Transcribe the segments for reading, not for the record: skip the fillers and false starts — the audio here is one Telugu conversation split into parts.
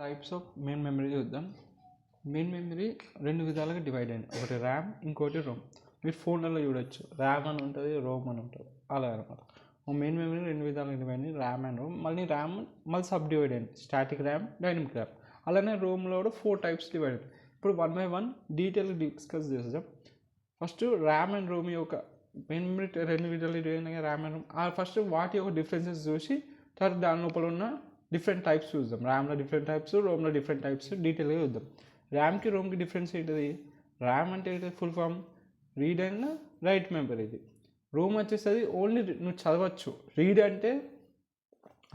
టైప్స్ ఆఫ్ మెయిన్ మెమరీ చూద్దాం. మెయిన్ మెమరీ రెండు విధాలుగా డివైడ్ అయింది. ఒకటి ర్యామ్, ఇంకోటి రోమ్. మీరు ఫోన్లలో చూడొచ్చు, ర్యామ్ అని ఉంటుంది, రోమ్ అని ఉంటుంది. అలా అనమాట. మెయిన్ మెమరీ రెండు విధాలుగా డివైడ్ అయింది, ర్యామ్ అండ్ రోమ్. మళ్ళీ సబ్ డివైడ్ అయింది, స్టాటిక్ ర్యామ్, డైనమిక్ ర్యామ్. అలానే రోమ్లో కూడా 4 టైప్స్ డివైడ్ అయింది. ఇప్పుడు 1 by 1 డీటెయిల్ డిస్కస్ చేద్దాం. ఫస్ట్ ర్యామ్ అండ్ రోమ్ యొక్క మెయిన్ మెమరీ రెండు విధాలు డివైడ్ అయిన ర్యామ్ అండ్ రోమ్. ఫస్ట్ వాటి యొక్క డిఫరెన్సెస్ చూసి తర్వాత దాని లోపల ఉన్న డిఫరెంట్ టైప్స్ చూద్దాం. ర్యామ్లో డిఫరెంట్ టైప్స్, రోమ్లో డిఫరెంట్ టైప్స్ డీటెయిల్గా చూద్దాం. ర్యామ్కి రోమ్కి డిఫరెన్స్ ఏంటిది? ర్యామ్ అంటే ఏంటి? Full form read and write memory. ఇది రోమ్ వచ్చేసరికి ఓన్లీ నువ్వు చదవచ్చు. రీడ్ అంటే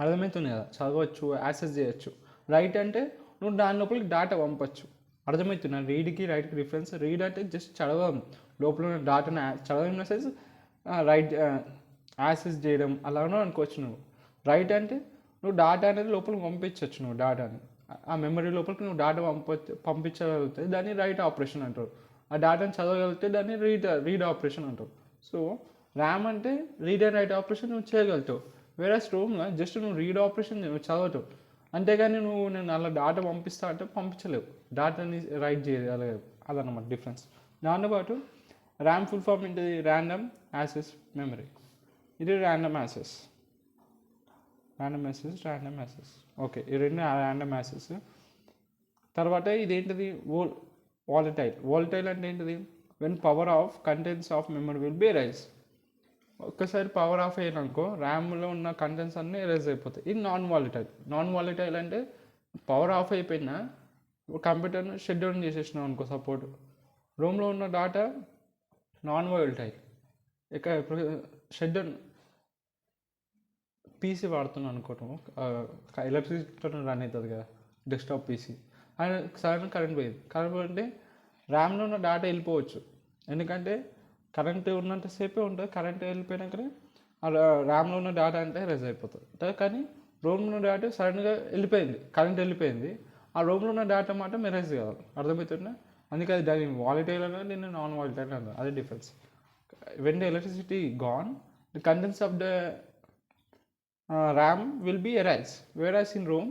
అర్థమవుతుంది కదా, చదవచ్చు, యాక్సెస్ చేయొచ్చు. రైట్ అంటే నువ్వు దాని లోపలికి డాటా పంపచ్చు. అర్థమవుతున్నా రీడ్కి రైట్కి డిఫరెన్స్? రీడ్ అంటే జస్ట్ చదవడం, లోపల ఉన్న డాటాను చదవడం సెన్స్ రైట్ యాక్సెస్ చేయడం అలానో అనుకోవచ్చు నువ్వు. రైట్ అంటే నువ్వు డాటా అనేది లోపలికి పంపించవచ్చు. నువ్వు డాటాని ఆ మెమరీ లోపలికి నువ్వు డాటా పంపించగలిగితే దాన్ని రైట్ ఆపరేషన్ అంటారు. ఆ డాటాని చదవగలిగితే దాన్ని రీడ్ ఆపరేషన్ అంటారు. సో ర్యామ్ అంటే రీడ్ అండ్ రైట్ ఆపరేషన్ నువ్వు చేయగలుగుతావు. వేరే రోమ్లో జస్ట్ నువ్వు రీడ్ ఆపరేషన్ నువ్వు చదవటం, అంతేగాని నేను అలా డాటా పంపిస్తా అంటే పంపించలేవు, డాటాని రైట్ చేయగలవు. అదన్నమాట డిఫరెన్స్. దాంతోపాటు ర్యామ్ ఫుల్ ఫామ్ ఏంటిది? Random access memory. ఇది ర్యాండమ్ యాక్సెస్. ఓకే, ఈ రెండు ర్యాండమ్ యాక్సెస్. తర్వాత ఇదేంటిది? వాలటైల్ అంటే ఏంటిది? When power of contents of memory will be arise. ఒక్కసారి పవర్ ఆఫ్ అయ్యానుకో ర్యామ్లో ఉన్న కంటెంట్స్ అన్నీ ఎరేజ్ అయిపోతాయి. ఇది నాన్ వాలటైల్ అంటే పవర్ ఆఫ్ అయిపోయినా కంప్యూటర్ను షట్ డౌన్ చేసేసినావు అనుకో సపోర్ట్, రోమ్లో ఉన్న డాటా నాన్ వాలటైల్. ఇక ఇప్పుడు షట్ డౌన్ పీసీ వాడుతున్నాను అనుకోవటం, ఎలక్ట్రిసిటీతో రన్ అవుతుంది కదా desktop PC, and sudden current పోయింది. ర్యామ్లో ఉన్న డాటా వెళ్ళిపోవచ్చు, ఎందుకంటే కరెంట్ ఉన్నంతసేపే ఉంటుంది. కరెంట్ వెళ్ళిపోయినాకనే ర్యామ్లో ఉన్న డాటా అంటే ఎరేజ్ అయిపోతుంది. కానీ రోమ్లో ఉన్న డాటా సడన్గా కరెంట్ వెళ్ళిపోయింది, ఆ రోమ్లో ఉన్న డాటా మాత్రం ఎరేజ్ కావాలి. అర్థమవుతుందా? అందుకే అది దాని వాలటైల్ అనేది నేను నాన్ వాలటైల్ అన్నాను. అదే difference. When the electricity gone, the contents of the RAM will be erased, whereas in ROM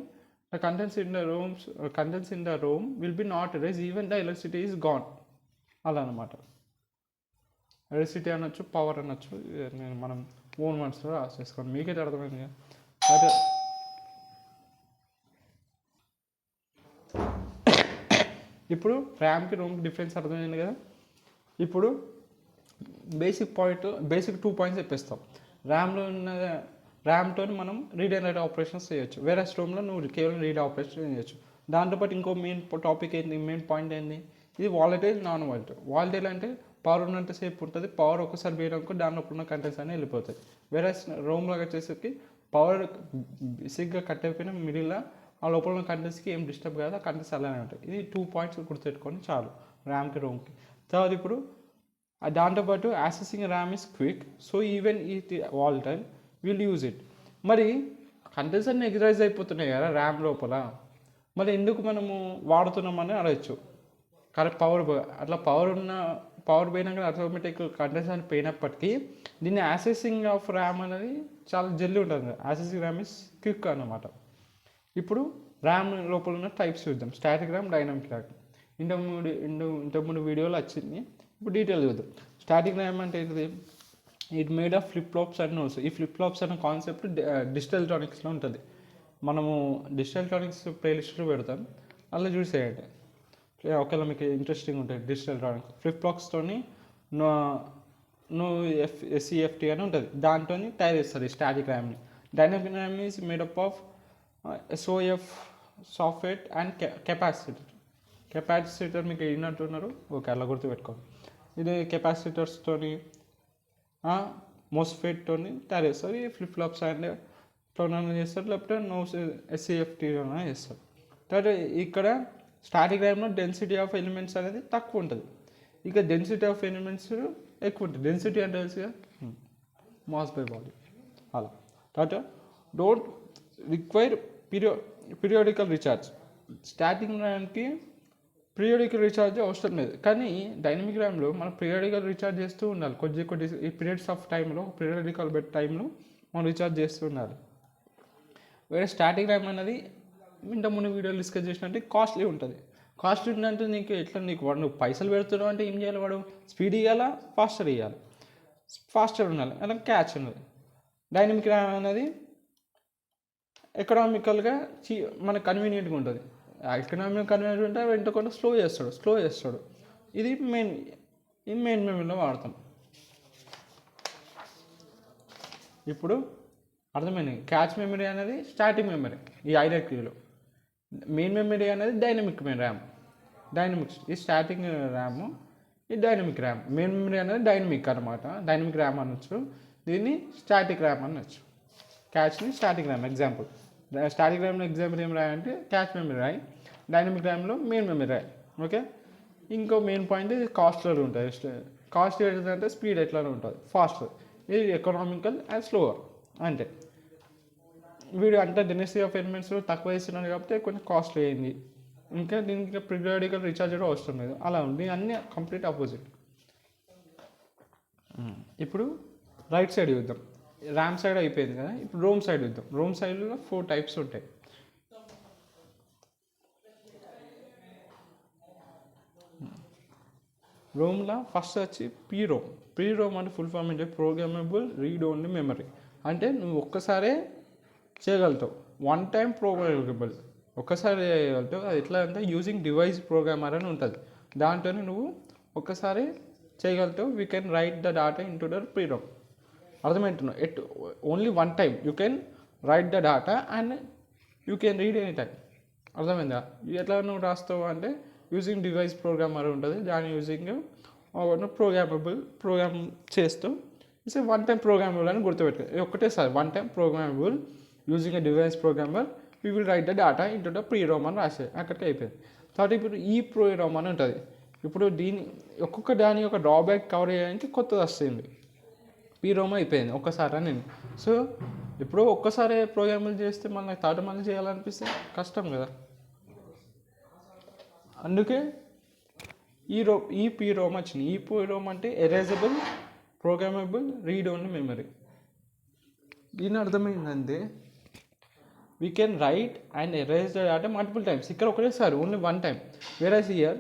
the contents in the ROM will be not erased even the electricity is gone. అలా అన్నమాట. ఎలక్ట్రిసిటీ అనొచ్చు, పవర్ అనొచ్చు, నేను మనం ఓన్ వర్డ్స్లో రాసేసుకోండి, మీకైతే అర్థమైంది కదా. అయితే ఇప్పుడు ర్యామ్కి రోమ్కి డిఫరెన్స్ అర్థమైంది కదా. ఇప్పుడు బేసిక్ 2 పాయింట్స్ చెప్పేస్తాం. ర్యామ్తో మనం రీడ్ అండ్ రైట్ ఆపరేషన్స్ చేయొచ్చు, వేరే రోమ్లో నువ్వు కేవలం రీడ్ ఆపరేషన్ చేయొచ్చు. దాంతోపాటు ఇంకో మెయిన్ పాయింట్ ఏంది? ఇది వాలటైల్, నాన్ వాలటైల్. వాలటైల్ అంటే పవర్ ఉన్నంతసేపు ఉంటుంది, పవర్ ఒకసారి పోయినాక దాని లోపల ఉన్న కంటెంట్స్ అన్నీ వెళ్ళిపోతాయి. వేరే రోమ్లో వచ్చేసరికి పవర్ బేసిక్గా కట్ అయిపోయిన మిడిల్లో ఆ లోపల ఉన్న కంటెంట్స్కి ఏం డిస్టర్బ్ కాదు, ఆ కంటెంట్స్ అలానే ఉంటాయి. ఇది 2 పాయింట్స్ గుర్తుపెట్టుకొని చాలు ర్యామ్కి రోమ్కి. తర్వాత ఇప్పుడు దాంతోపాటు accessing RAM is quick, so even it volatile will use it. మరి కంటెంట్స్ అన్నీ ఎగ్జైజ్ అయిపోతున్నాయి కదా ర్యామ్ లోపల, మరి ఎందుకు మనము వాడుతున్నామని అడగచ్చు. కరెక్ట్, అట్లా పవర్ పోయినాక ఆటోమేటిక్ కంటెంట్స్ అని పోయినప్పటికీ దీన్ని యాక్సెసింగ్ ఆఫ్ ర్యామ్ అనేది చాలా జల్దీ ఉంటుంది. యాక్సెసింగ్ ర్యామ్ ఇస్ క్విక్ అన్నమాట. ఇప్పుడు ర్యామ్ లోపల ఉన్న టైప్స్ చూద్దాం. Static RAM, dynamic RAM. ఇంతకుముందు వీడియోలో వచ్చింది, ఇప్పుడు డీటెయిల్ చూద్దాం. స్టాటిక్ ర్యామ్ అంటే ఏంటిది? It made of flip flops and notes. ఈ ఫ్లిప్ ఫ్లాప్స్ అనే కాన్సెప్ట్ డిజిటల్ ఎలక్ట్రానిక్స్లో ఉంటుంది. మనము డిజిటల్ ఎలక్ట్రానిక్స్ ప్లేలిస్ట్లో పెడతాం, అలా చూసేయండి ఒకవేళ మీకు ఇంట్రెస్టింగ్ ఉంటుంది. డిజిటల్ ఎలక్ట్రానిక్స్ ఫ్లిప్ ఫ్లాప్స్తోని SCFT అని ఉంటుంది, దాంతో తయారు చేస్తారు ఈ స్టాటిక్ ర్యామ్ని. Dynamic RAM is made up of SOF software and capacitor మీకు విన్నట్టున్నారు. ఓకే, అలా గుర్తుపెట్టుకోండి. ఇది కెపాసిటర్స్తోని మోస్ఫెట్తో తయారు చేస్తారు. ఈ ఫ్లిప్ ఫ్లాప్స్ అండ్ టోనర్ చేస్తారు, లేకపోతే SCFTలోనే చేస్తారు. తర్వాత ఇక్కడ స్టాటిక్ ర్యామ్లో డెన్సిటీ ఆఫ్ ఎలిమెంట్స్ అనేది తక్కువ ఉంటుంది, ఇక డెన్సిటీ ఆఫ్ ఎలిమెంట్స్ ఎక్కువ ఉంటుంది. డెన్సిటీ అంటే తెలుసుగా, మాస్ బై వాల్యూమ్ అలా. తర్వాత don't require periodical recharge. Static ర్యామ్కి పీరియాడికల్ రీఛార్జ్ అవసరం లేదు, కానీ డైనమిక్ ర్యామ్లో మనం పీరియాడికల్ రీఛార్జ్ చేస్తూ ఉండాలి. కొద్ది ఈ పీరియడ్స్ ఆఫ్ టైంలో, పీరియాడికల్ టైంలో మనం రీఛార్జ్ చేస్తూ ఉండాలి. వేరే స్టాటిక్ ర్యామ్ అనేది ఇంత ముందు వీడియోలు డిస్కస్ చేసినట్టు కాస్ట్లీ ఉంటుంది. కాస్ట్లీ ఉందంటే నీకు ఎట్లా, నీకు వాడు నువ్వు పైసలు పెడుతున్నావు అంటే ఏం చేయాలి, వాడు స్పీడ్ ఇవ్వాలా, ఫాస్టర్ ఇవ్వాలి, ఫాస్టర్ ఉండాలి, అలా క్యాచ్ ఉన్నది. డైనమిక్ ర్యామ్ అనేది ఎకనామికల్గా మనకు కన్వీనియంట్గా ఉంటుంది. ఎకనామిక్ కన్వీనియంట్ ఉంటే వెంట కొంత స్లో చేస్తాడు. ఇది మెయిన్ మెమరీలో వాడతాం. ఇప్పుడు అర్థమైంది. క్యాచ్ మెమరీ అనేది స్టాటిక్ మెమరీ ఈ హైరార్కీలో. మెయిన్ మెమరీ అనేది డైనమిక్ ర్యామ్. ఈ స్టాటిక్ ర్యామ్, ఈ డైనమిక్ ర్యామ్. మెయిన్ మెమరీ అనేది డైనమిక్ అనమాట, డైనమిక్ ర్యామ్ అనొచ్చు, దీన్ని స్టాటిక్ ర్యామ్ అనొచ్చు. క్యాచ్ని స్టాటిక్ ర్యామ్ ఎగ్జాంపుల్. స్టాటిక్ ర్యామ్లో ఎగ్జాంపుల్ ఏం రాయంటే క్యాచ్ మెమరీ రాయి, డైనమిక్ ర్యామ్లో మెయిన్ మెమరీ రాయి. ఓకే. ఇంకో మెయిన్ పాయింట్ ఇది కాస్ట్లో ఉంటుంది. కాస్ట్ ఏంటంటే స్పీడ్ ఎట్లానే ఉంటుంది, ఫాస్ట్. ఇది ఎకనామికల్ అండ్ స్లోవర్. అంటే వీడు అంటే డెన్సిటీ ఆఫ్ ఎలిమెంట్స్లో తక్కువ ఇస్తున్నాడు కాబట్టి కొంచెం కాస్ట్లీ అయింది. ఇంకా దీనికి పీరియాడికల్ రీఛార్జ్ కూడా అవసరం లేదు, అలా ఉంది. అన్నీ కంప్లీట్ ఆపోజిట్. ఇప్పుడు రైట్ సైడ్ చూద్దాం. ర్యామ్ సైడ్ అయిపోయింది కదా, ఇప్పుడు రోమ్ సైడ్ చూద్దాం. రోమ్ సైడ్లో 4 టైప్స్ ఉంటాయి. రోమ్లో ఫస్ట్ వచ్చి ప్రీరోమ్ అంటే ఫుల్ ఫామ్ అంటే ప్రోగ్రామబుల్ రీడ్ ఓన్లీ మెమరీ. అంటే నువ్వు ఒక్కసారే చేయగలుగుతావు, వన్ టైం ప్రోగ్రామబుల్, ఒక్కసారి చేయగలుగుతావు. అది ఎట్లా అంటే యూజింగ్ డివైస్ ప్రోగ్రామర్ అని ఉంటుంది, దాంట్లోనే నువ్వు ఒక్కసారి చేయగలుగుతావు. We can write the data in to the PROM. అర్థమవుతున్నావు? Only one time you can write the data and you can read any time. అర్థమైందా? ఎట్లా నువ్వు రాస్తావు అంటే యూజింగ్ డివైస్ ప్రోగ్రామర్ ఉంటుంది, దాని యూజింగ్ ప్రోగ్రామ్ చేస్తూ ఇట్స్ వన్ టైం ప్రోగ్రామబుల్ అని గుర్తుపెట్టుకో. ఒకటేసారి one time programmable using a device programmer we will write the data into the PROM అని రాసేది, అక్కడికి అయిపోయింది. తర్వాత ఇప్పుడు ఈ ప్రీరోమ్ అని ఉంటుంది. ఇప్పుడు ఒక్కొక్క దాని యొక్క డ్రాబ్యాక్ కవర్ చేయడానికి కొత్తది వస్తుంది. ప్రీరోమ్ అయిపోయింది ఒక్కసారి నేను. సో ఇప్పుడు ఒక్కసారి ప్రోగ్రాములు చేస్తే మళ్ళీ థర్డ్ మళ్ళీ చేయాలనిపిస్తే కష్టం కదా. అందుకే ఈ ప్రీరోమ్ వచ్చింది. ఈ ప్రీరోమ్ అంటే erasable programmable read only memory. దీని అర్థమైందంటే we can write and erase the data multiple times. ఇక్కడ ఒకటేసారి only one time, whereas here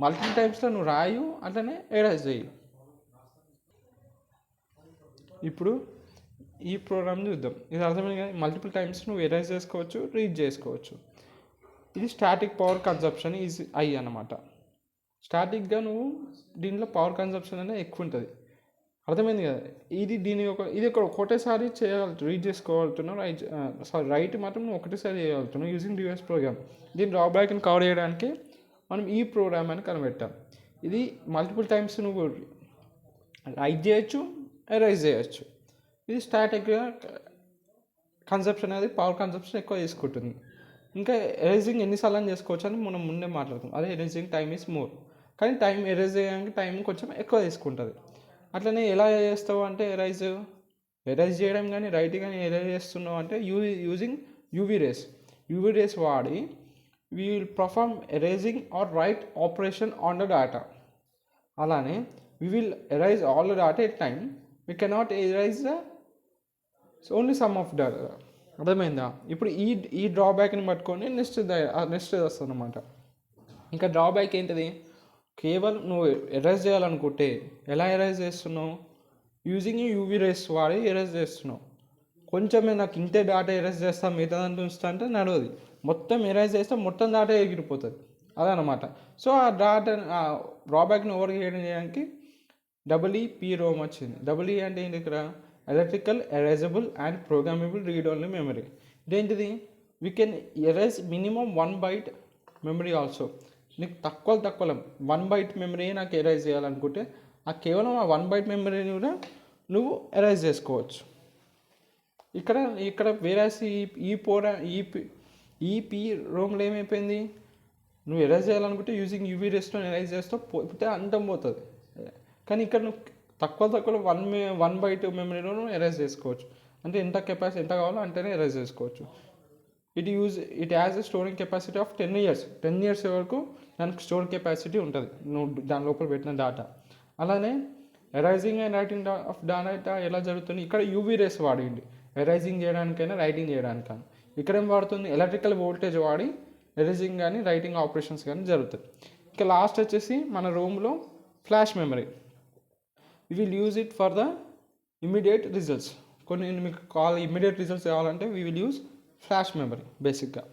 multiple టైమ్స్లో నువ్వు రాయు, అట్లనే ఎరేజ్ చేయి. ఇప్పుడు ఈ ప్రోగ్రామ్ చూద్దాం. ఇది అర్థమైంది కదా, మల్టిపుల్ టైమ్స్ నువ్వు ఎరేజ్ చేసుకోవచ్చు, రీడ్ చేసుకోవచ్చు. ఇది స్టాటిక్ పవర్ కన్సప్షన్ ఈజ్ అన్నమాట. స్టాటిక్గా నువ్వు దీంట్లో పవర్ కన్సప్షన్ అనేది ఎక్కువ ఉంటుంది. అర్థమైంది కదా. ఇది ఒకటేసారి చేయగలుగుతావు, రీడ్ చేసుకోగలుగుతున్నావు, రైట్ మాత్రం నువ్వు ఒకటేసారి చేయగలుగుతున్నావు యూజింగ్ డివైస్ ప్రోగ్రామ్. దీని డ్రాబ్యాక్ని కవర్ చేయడానికి మనం ఈ ప్రోగ్రామ్ అని కనిపెట్టాం. ఇది మల్టిపుల్ టైమ్స్ నువ్వు రైట్ చేయొచ్చు, ఎరైజ్ చేయొచ్చు. ఇది స్టాటిక్గా కన్సప్షన్ అనేది పవర్ కన్సప్షన్ ఎక్కువ తీసుకుంటుంది. ఇంకా ఎరేజింగ్ ఎన్నిసార్లు చేసుకోవచ్చు అని మనం ముందే మాట్లాడుతాం. అదే ఎరేజింగ్ టైమ్ ఈజ్ మోర్, కానీ టైం ఎరేజ్ చేయడానికి టైం కొంచెం ఎక్కువ తీసుకుంటుంది. అట్లనే ఎలా చేస్తావు అంటే ఎరేజ్ చేయడం కానీ రైట్ కానీ ఎరేజ్ చేస్తున్నావు అంటే యూజింగ్ యూవీ రేస్ వాడి we will perform erasing or write operation on the data. అలానే we will erase all the data at time, we cannot erase the only some of data. అర్థమైందా? ఇప్పుడు ఈ డ్రాబ్యాక్ని పట్టుకొని నెక్స్ట్ వస్తుంది అన్నమాట. ఇంకా డ్రాబ్యాక్ ఏంటిది? కేవలం నువ్వు ఎరేజ్ చేయాలనుకుంటే ఎలా ఎరేజ్ చేస్తున్నావు? యూజింగ్ యూవీ రేస్ వాడి ఎరేజ్ చేస్తున్నావు. కొంచెమే నాకు ఇంతే డాటా ఎరేజ్ చేస్తాను, మిగతా దాంట్లో ఉంచుతా అంటే నడవది. మొత్తం ఎరేజ్ చేస్తే మొత్తం డాటా ఎగిరిపోతుంది, అదనమాట. సో ఆ డ్రాబ్యాక్ని ఓవర్ చేయడానికి ప్రోమ్ వచ్చింది. అంటే ఏంటి ఇక్కడ? Electrical erasable and programmable read only memory. ఇదేంటిది? We can erase minimum 1 byte memory also. నీకు తక్కువ 1 byte మెమరీ నాకు ఎరేజ్ చేయాలనుకుంటే కేవలం ఆ 1 byte మెమరీని కూడా నువ్వు ఎరేజ్ చేసుకోవచ్చు. ఇక్కడ వేరే ఈ ప్రోమ్లో ఏమైపోయింది? నువ్వు ఎరేజ్ చేయాలనుకుంటే యూజింగ్ యూవీ రేస్తో ఎరేజ్ చేస్తావు, పోతే అంతం పోతుంది. కానీ ఇక్కడ నువ్వు తక్కువ 1 byte మెమరీలో ఎరేజ్ చేసుకోవచ్చు. అంటే ఎంత కావాలో అంటేనే ఎరేజ్ చేసుకోవచ్చు. It has a storing capacity of 10 years వరకు దానికి స్టోర్ కెపాసిటీ ఉంటుంది నువ్వు దాని లోపల పెట్టిన డాటా. అలానే erasing and writing of data ఎలా జరుగుతుంది? ఇక్కడ యూవీ రేస్ వాడింది ఎరైజింగ్ చేయడానికైనా రైటింగ్ చేయడానికైనా. ఇక్కడ ఏం వాడుతుంది, ఎలక్ట్రికల్ వోల్టేజ్ వాడి ఎరేజింగ్ కానీ రైటింగ్ ఆపరేషన్స్ కానీ జరుగుతుంది. ఇక లాస్ట్ వచ్చేసి మన రూమ్లో flash memory. We will use it for the immediate results. కొన్ని మీకు ఇమ్మీడియట్ రిజల్ట్స్ కావాలంటే we will use flash memory బేసిక్గా.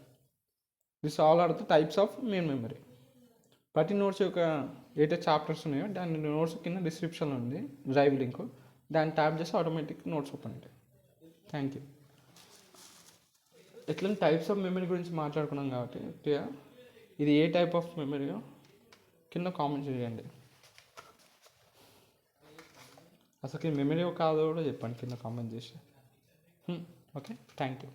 This all are the types of main memory. ప్రతి నోట్స్ యొక్క ఏదైతే చాప్టర్స్ ఉన్నాయో దాని నోట్స్ కింద డిస్క్రిప్షన్లో ఉంది డ్రైవ్ లింక్, దాన్ని ట్యాప్ చేసి ఆటోమేటిక్ నోట్స్ ఓపెన్ అవుతాయి. Thank you. ఎట్లా టైప్స్ ఆఫ్ మెమరీ గురించి మాట్లాడుకున్నాం కాబట్టి ఇది ఏ టైప్ ఆఫ్ మెమరీయో కింద కామెంట్ చేయండి. అసలు మెమరీ కాదో కూడా చెప్పండి కింద కామెంట్ చేసి. Okay, thank you.